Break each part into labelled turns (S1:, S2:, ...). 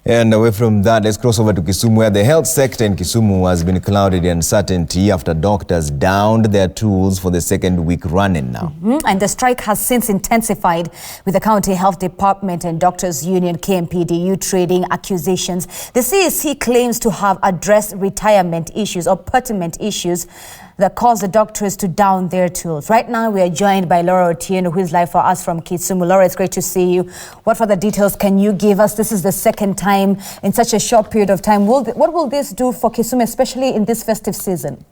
S1: And away from that, let's cross over to Kisumu, where the health sector in Kisumu has been clouded in uncertainty after doctors downed their tools for the second week running now.
S2: And the strike has since intensified, with the County Health Department and Doctors Union KMPDU trading accusations. The CAC claims to have addressed retirement issues or pertinent issues that caused the doctors to down their tools. Right now, we are joined by Laura Otieno, who is live for us from Kisumu. Laura, it's great to see you. What further details can you give us? This is the second time in such a short period of time. What will this do for Kisumu, especially in this festive season?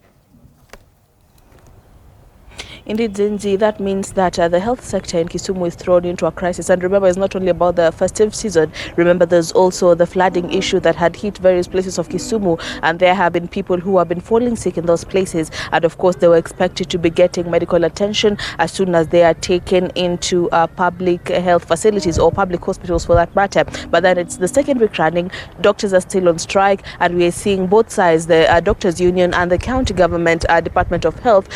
S3: Indeed, Zinzi, that means that the health sector in Kisumu is thrown into a crisis. And remember, it's not only about the festive season. Remember, there's also the flooding issue that had hit various places of Kisumu. And there have been people who have been falling sick in those places. And of course, they were expected to be getting medical attention as soon as they are taken into public health facilities or public hospitals for that matter. But then it's the second week running. Doctors are still on strike. And we are seeing both sides, the Doctors Union and the county government Department of Health,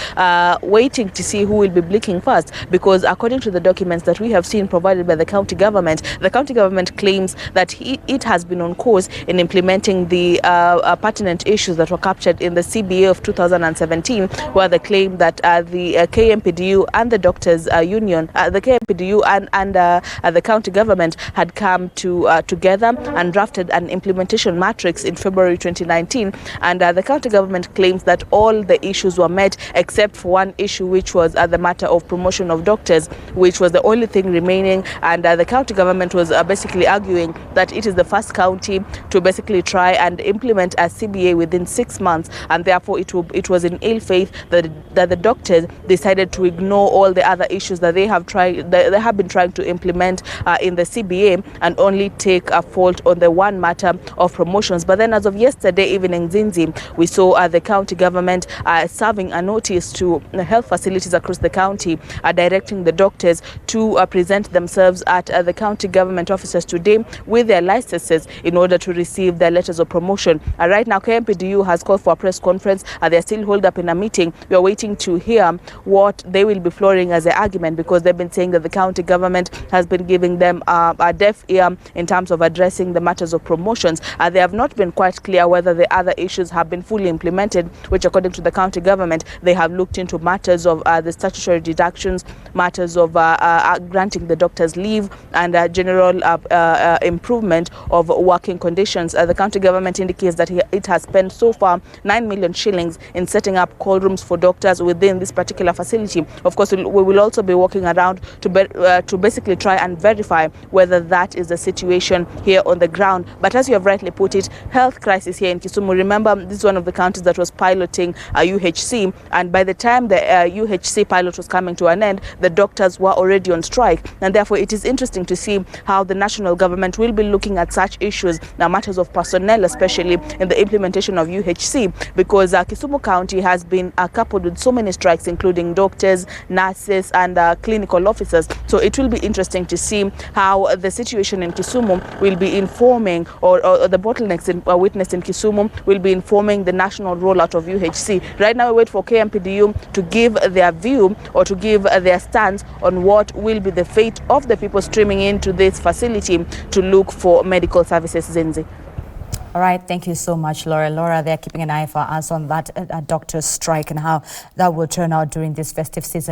S3: waiting to see who will be blinking first, because according to the documents that we have seen provided by the county government claims that it has been on course in implementing the pertinent issues that were captured in the CBA of 2017, where they claim that the KMPDU and the Doctors Union, the KMPDU and the county government had come together and drafted an implementation matrix in February 2019, and the county government claims that all the issues were met except for one issue, which was the matter of promotion of doctors, which was the only thing remaining. And the county government was basically arguing that it is the first county to basically try and implement a CBA within 6 months, and therefore it was in ill faith that the doctors decided to ignore all the other issues that they have been trying to implement in the CBA, and only take a fault on the one matter of promotions. But then, as of yesterday evening, Zinzi, we saw the county government serving a notice to health facilities across the county, directing the doctors to present themselves at the county government offices today with their licenses in order to receive their letters of promotion. Right now, KMPDU has called for a press conference. They're still holed up in a meeting. We are waiting to hear what they will be flooring as an argument, because they've been saying that the county government has been giving them a deaf ear in terms of addressing the matters of promotions. They have not been quite clear whether the other issues have been fully implemented, which, according to the county government, they have looked into matters of the statutory deductions, matters of granting the doctors leave, and general improvement of working conditions. The county government indicates that it has spent so far 9 million shillings in setting up call rooms for doctors within this particular facility. Of course, we will also be walking around to basically try and verify whether that is the situation here on the ground. But as you have rightly put it, health crisis here in Kisumu. Remember, this is one of the counties that was piloting UHC, and by the time the UHC pilot was coming to an end, the doctors were already on strike, and therefore it is interesting to see how the national government will be looking at such issues, now matters of personnel, especially in the implementation of UHC, because Kisumu County has been coupled with so many strikes, including doctors, nurses, and clinical officers. So it will be interesting to see how the situation in Kisumu will be informing, or the bottlenecks witnessed in Kisumu will be informing the national rollout of UHC. Right now, we wait for KMPDU to give their view or to give their stance on what will be the fate of the people streaming into this facility to look for medical services. Zinzi.
S2: All right, thank you so much, Laura. Laura, they're keeping an eye for us on that doctor's strike and how that will turn out during this festive season.